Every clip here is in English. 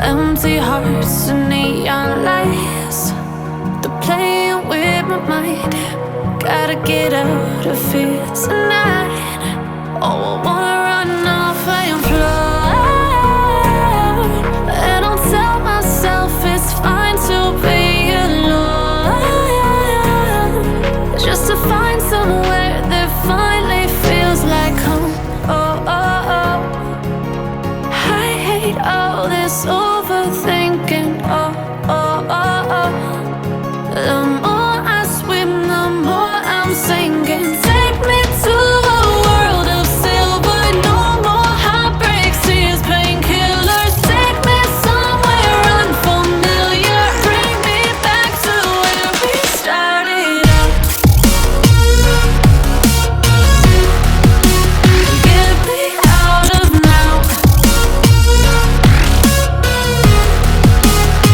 Empty hearts and neon lights, they're playing with my mind. Gotta get out of here tonight. Oh, I wanna run off and fly, and I'll tell myself it's fine to be alone, just to find somewhere that finally feels like home. Oh, oh, oh. I hate all this overthinking. Oh, oh, oh, oh. The more I swim, the more I'm sinking. Take me to a world of silver. No more heartbreaks, tears, painkillers. Take me somewhere unfamiliar. Bring me back to where we started out. Get me out of now,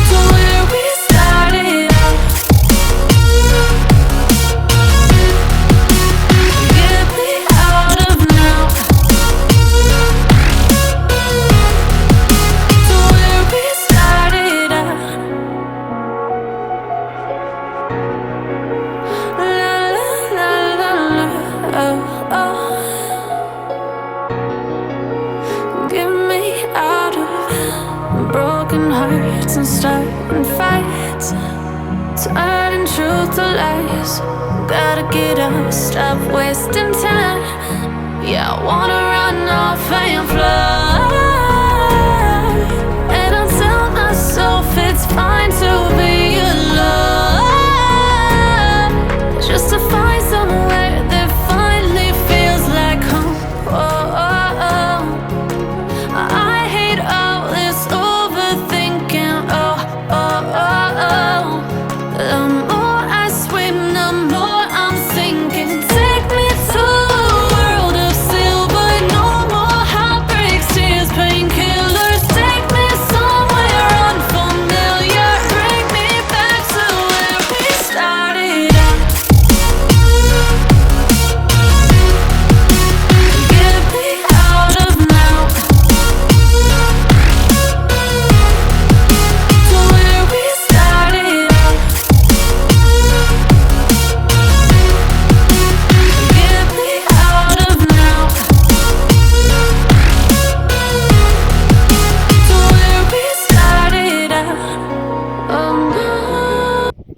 to where we started out. Get me out of now, to where we started out. La la la la la, oh, oh. Get me out of broken hearts and starting fights, turning truth to lies. Gotta get up, stop wasting time. Yeah, I wanna run off and fly.